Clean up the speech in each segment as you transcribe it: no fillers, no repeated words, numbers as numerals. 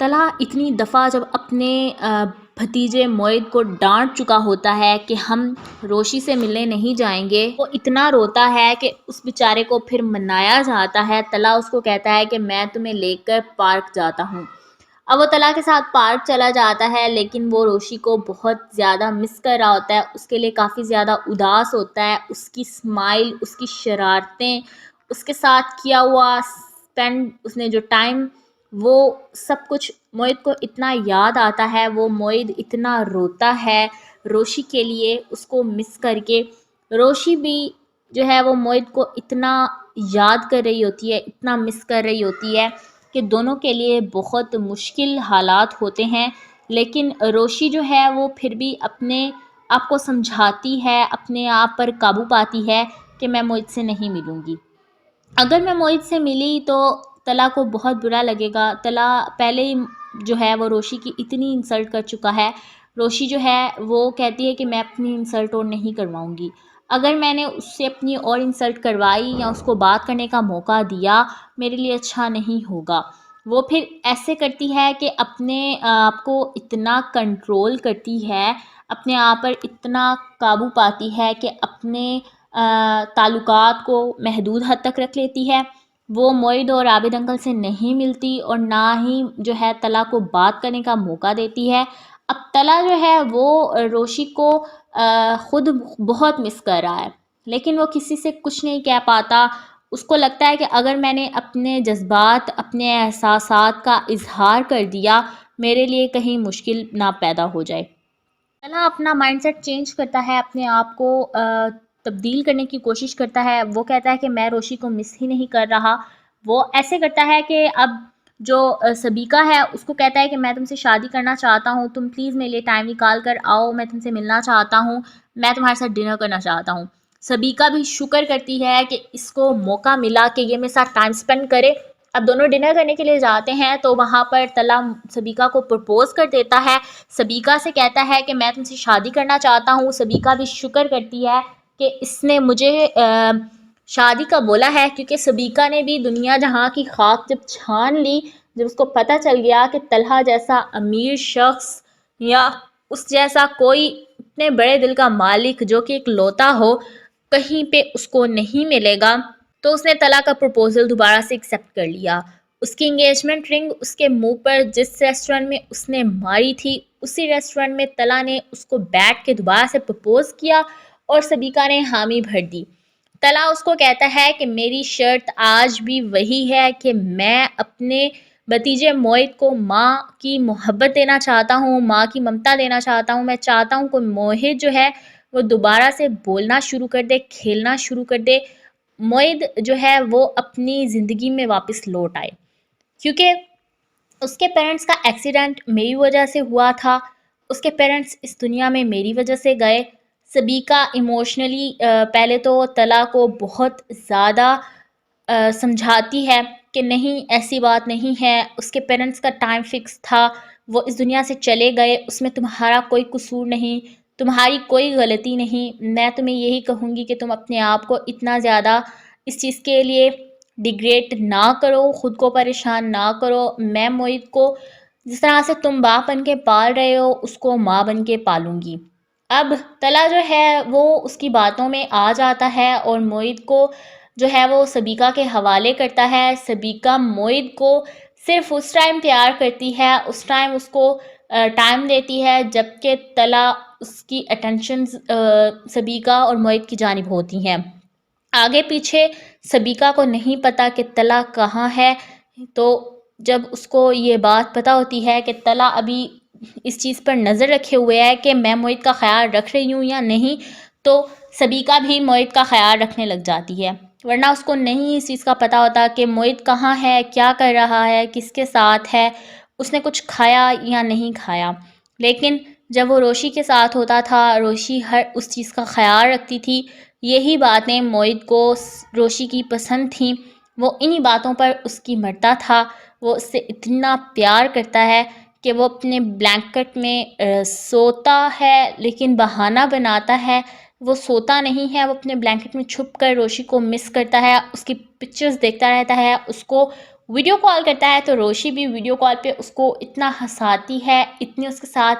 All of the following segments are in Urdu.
طلحہ اتنی دفعہ جب اپنے بھتیجے معید کو ڈانٹ چکا ہوتا ہے کہ ہم روشی سے ملنے نہیں جائیں گے، وہ اتنا روتا ہے کہ اس بیچارے کو پھر منایا جاتا ہے۔ طلحہ اس کو کہتا ہے کہ میں تمہیں لے کر پارک جاتا ہوں۔ اب وہ طلحہ کے ساتھ پارک چلا جاتا ہے، لیکن وہ روشی کو بہت زیادہ مس کر رہا ہوتا ہے، اس کے لیے کافی زیادہ اداس ہوتا ہے۔ اس کی اسمائل، اس کی شرارتیں، اس کے ساتھ کیا ہوا اسپینڈ، اس نے جو ٹائم، وہ سب کچھ معید کو اتنا یاد آتا ہے۔ وہ معید اتنا روتا ہے روشی کے لیے، اس کو مس کر کے۔ روشی بھی جو ہے وہ معید کو اتنا یاد کر رہی ہوتی ہے، اتنا مس کر رہی ہوتی ہے کہ دونوں کے لیے بہت مشکل حالات ہوتے ہیں، لیکن روشی جو ہے وہ پھر بھی اپنے آپ کو سمجھاتی ہے، اپنے آپ پر قابو پاتی ہے کہ میں معید سے نہیں ملوں گی۔ اگر میں معید سے ملی تو طلحہ کو بہت برا لگے گا۔ طلحہ پہلے ہی جو ہے وہ روشی کی اتنی انسلٹ کر چکا ہے۔ روشی جو ہے وہ کہتی ہے کہ میں اپنی انسلٹ اور نہیں کرواؤں گی۔ اگر میں نے اس سے اپنی اور انسلٹ کروائی یا اس کو بات کرنے کا موقع دیا، میرے لیے اچھا نہیں ہوگا۔ وہ پھر ایسے کرتی ہے کہ اپنے آپ کو اتنا کنٹرول کرتی ہے، اپنے آپ پر اتنا قابو پاتی ہے کہ اپنے تعلقات کو محدود حد تک رکھ لیتی ہے۔ وہ معید اور عابد انکل سے نہیں ملتی اور نہ ہی جو ہے طلحہ کو بات کرنے کا موقع دیتی ہے۔ اب طلحہ جو ہے وہ روشی کو خود بہت مس کر رہا ہے، لیکن وہ کسی سے کچھ نہیں کہہ پاتا۔ اس کو لگتا ہے کہ اگر میں نے اپنے جذبات، اپنے احساسات کا اظہار کر دیا، میرے لیے کہیں مشکل نہ پیدا ہو جائے۔ طلحہ اپنا مائنڈ سیٹ چینج کرتا ہے، اپنے آپ کو تبدیل کرنے کی کوشش کرتا ہے۔ وہ کہتا ہے کہ میں روشی کو مس ہی نہیں کر رہا۔ وہ ایسے کرتا ہے کہ اب جو سبیکہ ہے اس کو کہتا ہے کہ میں تم سے شادی کرنا چاہتا ہوں، تم پلیز میرے لیے ٹائم نکال کر آؤ، میں تم سے ملنا چاہتا ہوں، میں تمہارے ساتھ ڈنر کرنا چاہتا ہوں۔ سبیکہ بھی شکر کرتی ہے کہ اس کو موقع ملا کہ یہ میرے ساتھ ٹائم سپینڈ کرے۔ اب دونوں ڈنر کرنے کے لیے جاتے ہیں تو وہاں پر طلحہ سبیکہ کو پرپوز کر دیتا ہے، سبیکہ سے کہتا ہے کہ میں تم سے شادی کرنا چاہتا ہوں۔ سبیکہ بھی شکر کرتی ہے کہ اس نے مجھے شادی کا بولا ہے، کیونکہ سبیکہ نے بھی دنیا جہاں کی خاک جب چھان لی، جب اس کو پتہ چل گیا کہ طلحہ جیسا امیر شخص یا اس جیسا کوئی اتنے بڑے دل کا مالک جو کہ ایک لوتا ہو کہیں پہ اس کو نہیں ملے گا، تو اس نے طلحہ کا پروپوزل دوبارہ سے ایکسیپٹ کر لیا۔ اس کی انگیجمنٹ رنگ اس کے منہ پر جس ریسٹورنٹ میں اس نے ماری تھی، اسی ریسٹورنٹ میں طلحہ نے اس کو بیٹھ کے دوبارہ سے پرپوز کیا اور سبیکہ نے حامی بھر دی۔ طلحہ اس کو کہتا ہے کہ میری شرط آج بھی وہی ہے کہ میں اپنے بھتیجے معید کو ماں کی محبت دینا چاہتا ہوں، ماں کی ممتا دینا چاہتا ہوں۔ میں چاہتا ہوں کہ معید جو ہے وہ دوبارہ سے بولنا شروع کر دے، کھیلنا شروع کر دے، معید جو ہے وہ اپنی زندگی میں واپس لوٹ آئے، کیونکہ اس کے پیرنٹس کا ایکسیڈنٹ میری وجہ سے ہوا تھا، اس کے پیرنٹس اس دنیا میں میری وجہ سے گئے۔ سبیکہ ایموشنلی پہلے تو طلحہ کو بہت زیادہ سمجھاتی ہے کہ نہیں ایسی بات نہیں ہے، اس کے پیرنٹس کا ٹائم فکس تھا، وہ اس دنیا سے چلے گئے، اس میں تمہارا کوئی قصور نہیں، تمہاری کوئی غلطی نہیں۔ میں تمہیں یہی کہوں گی کہ تم اپنے آپ کو اتنا زیادہ اس چیز کے لیے ڈیگریڈ نہ کرو، خود کو پریشان نہ کرو۔ میں معید کو جس طرح سے تم باپ بن کے پال رہے ہو، اس کو ماں بن کے پالوں گی۔ اب طلحہ جو ہے وہ اس کی باتوں میں آ جاتا ہے اور معید کو جو ہے وہ سبیکہ کے حوالے کرتا ہے۔ سبیکہ معید کو صرف اس ٹائم پیار کرتی ہے، اس ٹائم اس کو ٹائم دیتی ہے جب کہ طلحہ اس کی اٹینشنز سبیکہ اور معید کی جانب ہوتی ہیں۔ آگے پیچھے سبیکہ کو نہیں پتہ کہ طلحہ کہاں ہے، تو جب اس کو یہ بات پتہ ہوتی ہے کہ طلحہ ابھی اس چیز پر نظر رکھے ہوئے ہے کہ میں معید کا خیال رکھ رہی ہوں یا نہیں، تو سبیکہ بھی معید کا خیال رکھنے لگ جاتی ہے، ورنہ اس کو نہیں اس چیز کا پتہ ہوتا کہ معید کہاں ہے، کیا کر رہا ہے، کس کے ساتھ ہے، اس نے کچھ کھایا یا نہیں کھایا۔ لیکن جب وہ روشی کے ساتھ ہوتا تھا، روشی ہر اس چیز کا خیال رکھتی تھی۔ یہی باتیں معید کو روشی کی پسند تھیں، وہ انہی باتوں پر اس کی مرتا تھا۔ وہ اس سے اتنا پیار کرتا ہے کہ وہ اپنے بلینکٹ میں سوتا ہے لیکن بہانہ بناتا ہے، وہ سوتا نہیں ہے، وہ اپنے بلینکٹ میں چھپ کر روشی کو مس کرتا ہے، اس کی پکچرز دیکھتا رہتا ہے، اس کو ویڈیو کال کرتا ہے تو روشی بھی ویڈیو کال پہ اس کو اتنا ہنساتی ہے، اتنی اس کے ساتھ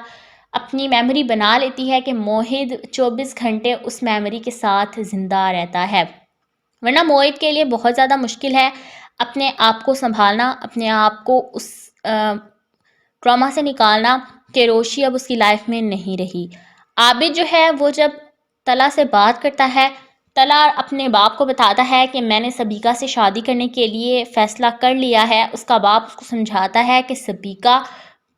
اپنی میموری بنا لیتی ہے کہ موہد 24 گھنٹے اس میموری کے ساتھ زندہ رہتا ہے، ورنہ موہد کے لیے بہت زیادہ مشکل ہے اپنے آپ کو سنبھالنا، اپنے آپ کو اس ٹراما سے نکالنا کہ روشی اب اس کی لائف میں نہیں رہی۔ عابد جو ہے وہ جب طلا سے بات کرتا ہے، طلا اپنے باپ کو بتاتا ہے کہ میں نے سبیکا سے شادی کرنے کے لیے فیصلہ کر لیا ہے۔ اس کا باپ اس کو سمجھاتا ہے کہ سبیکا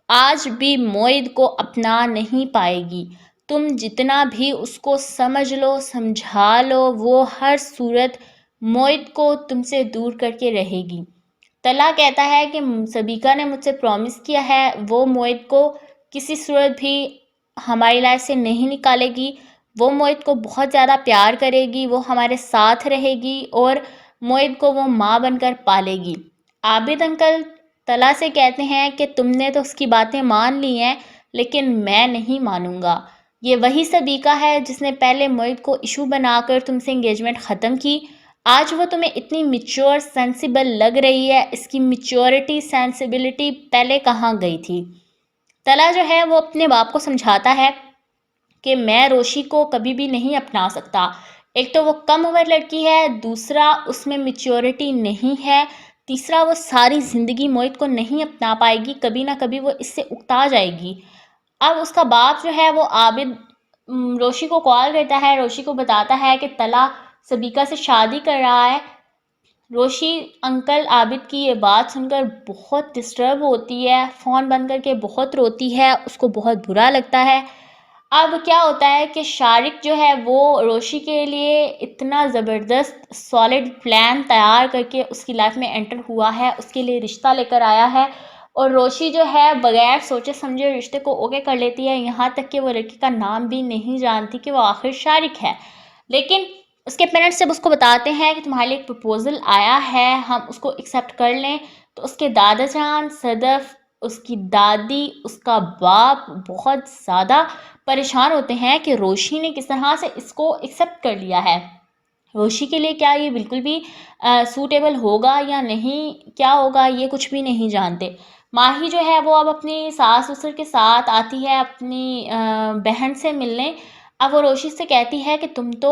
آج بھی موعد کو اپنا نہیں پائے گی، تم جتنا بھی اس کو سمجھ لو سمجھا لو وہ ہر صورت موعد کو تم سے دور کر کے رہے گی۔ طلا کہتا ہے کہ سبیکا نے مجھ سے پرومس کیا ہے وہ موعد کو کسی صورت بھی ہماری لائف سے نہیں نکالے گی، وہ موعد کو بہت زیادہ پیار کرے گی، وہ ہمارے ساتھ رہے گی اور موعد کو وہ ماں بن کر پالے گی۔ عابد انکل طلا سے کہتے ہیں کہ تم نے تو اس کی باتیں مان لی ہیں لیکن میں نہیں مانوں گا، یہ وہی سبیکا ہے جس نے پہلے موعد کو ایشو بنا کر تم سے انگیجمنٹ ختم کی، آج وہ تمہیں اتنی میچور سینسیبل لگ رہی ہے، اس کی میچورٹی سینسیبلٹی پہلے کہاں گئی تھی؟ طلا جو ہے وہ اپنے باپ کو سمجھاتا ہے کہ میں روشی کو کبھی بھی نہیں اپنا سکتا، ایک تو وہ کم عمر لڑکی ہے، دوسرا اس میں میچورٹی نہیں ہے، تیسرا وہ ساری زندگی موعد کو نہیں اپنا پائے گی، کبھی نہ کبھی وہ اس سے اکتا جائے گی۔ اب اس کا باپ جو ہے وہ عابد روشی کو کال کرتا ہے، روشی کو بتاتا ہے کہ طلا سبیکا سے شادی کر رہا ہے۔ روشی انکل عابد کی یہ بات سن کر بہت ڈسٹرب ہوتی ہے، فون بند کر کے بہت روتی ہے، اس کو بہت برا لگتا ہے۔ اب کیا ہوتا ہے کہ شارق جو ہے وہ روشی کے لیے اتنا زبردست سالڈ پلان تیار کر کے اس کی لائف میں انٹر ہوا ہے، اس کے لیے رشتہ لے کر آیا ہے، اور روشی جو ہے بغیر سوچے سمجھے رشتے کو اوکے کر لیتی ہے، یہاں تک کہ وہ لڑکی کا نام بھی نہیں جانتی کہ وہ آخر شارق ہے۔ لیکن اس کے پیرنٹس جب اس کو بتاتے ہیں کہ تمہارے لیے ایک پرپوزل آیا ہے، ہم اس کو ایکسیپٹ کر لیں، تو اس کے دادا جان، صدف، اس کی دادی، اس کا باپ بہت زیادہ پریشان ہوتے ہیں کہ روشی نے کس طرح سے اس کو ایکسیپٹ کر لیا ہے، روشی کے لیے کیا یہ بالکل بھی سوٹیبل ہوگا یا نہیں، کیا ہوگا یہ کچھ بھی نہیں جانتے۔ ماہی جو ہے وہ اب اپنی ساس سسر کے ساتھ آتی ہے اپنی بہن سے ملنے، اب وہ روشی سے کہتی ہے کہ تم تو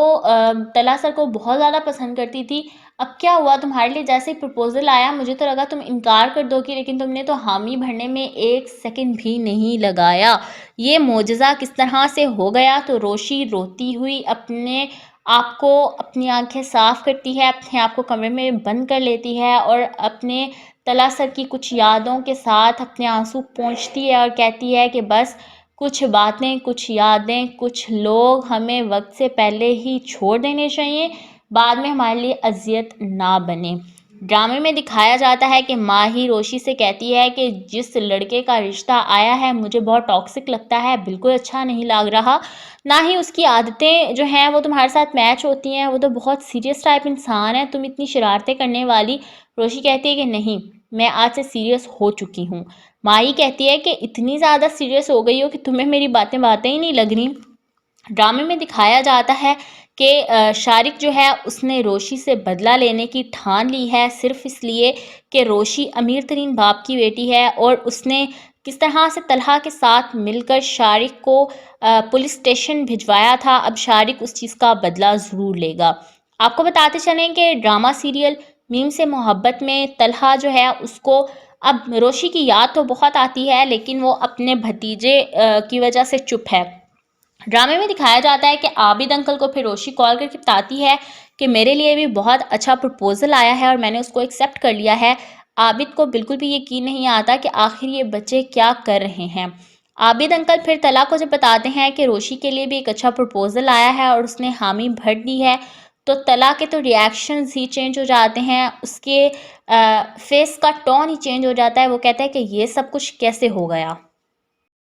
طلا سر کو بہت زیادہ پسند کرتی تھی، اب کیا ہوا تمہارے لیے جیسے پرپوزل آیا مجھے تو لگا تم انکار کر دو گی، لیکن تم نے تو حامی بھرنے میں ایک سیکنڈ بھی نہیں لگایا، یہ معجزہ کس طرح سے ہو گیا؟ تو روشی روتی ہوئی اپنے آپ کو اپنی آنکھیں صاف کرتی ہے، اپنے آپ کو کمرے میں بند کر لیتی ہے اور اپنے طلا سر کی کچھ یادوں کے ساتھ اپنے آنسو پونچھتی ہے اور کہتی ہے کہ بس کچھ باتیں، کچھ یادیں، کچھ لوگ ہمیں وقت سے پہلے ہی چھوڑ دینے چاہیے، بعد میں ہمارے لیے اذیت نہ بنے۔ ڈرامے میں دکھایا جاتا ہے کہ ماہی روشی سے کہتی ہے کہ جس لڑکے کا رشتہ آیا ہے مجھے بہت ٹاکسک لگتا ہے، بالکل اچھا نہیں لگ رہا، نہ ہی اس کی عادتیں جو ہیں وہ تمہارے ساتھ میچ ہوتی ہیں، وہ تو بہت سیریس ٹائپ انسان ہے، تم اتنی شرارتیں کرنے والی۔ روشی کہتی ہے کہ نہیں، میں آج سے سیریس ہو چکی ہوں۔ ماہی کہتی ہے کہ اتنی زیادہ سیریس ہو گئی ہو کہ تمہیں میری باتیں ہی نہیں لگ رہی۔ ڈرامے میں دکھایا جاتا ہے کہ شارق جو ہے اس نے روشی سے بدلہ لینے کی ٹھان لی ہے، صرف اس لیے کہ روشی امیر ترین باپ کی بیٹی ہے، اور اس نے کس طرح سے طلحہ کے ساتھ مل کر شارق کو پولیس اسٹیشن بھجوایا تھا، اب شارق اس چیز کا بدلہ ضرور لے گا۔ آپ کو بتاتے چلیں کہ ڈرامہ سیریل میم سے محبت میں طلحہ جو ہے اس کو اب روشی کی یاد تو بہت آتی ہے لیکن وہ اپنے بھتیجے کی وجہ سے چپ ہے۔ ڈرامے میں دکھایا جاتا ہے کہ عابد انکل کو پھر روشی کال کر کے بتاتی ہے کہ میرے لیے بھی بہت اچھا پرپوزل آیا ہے اور میں نے اس کو ایکسیپٹ کر لیا ہے۔ عابد کو بالکل بھی یقین نہیں آتا کہ آخر یہ بچے کیا کر رہے ہیں۔ عابد انکل پھر طلحہ کو جب بتاتے ہیں کہ روشی کے لیے بھی ایک اچھا پرپوزل آیا ہے اور اس نے حامی بھر دی ہے، تو طلحہ کے تو ریاکشنز ہی چینج ہو جاتے ہیں، اس کے فیس کا ٹون ہی چینج ہو جاتا ہے، وہ کہتا ہے کہ یہ سب کچھ کیسے ہو گیا۔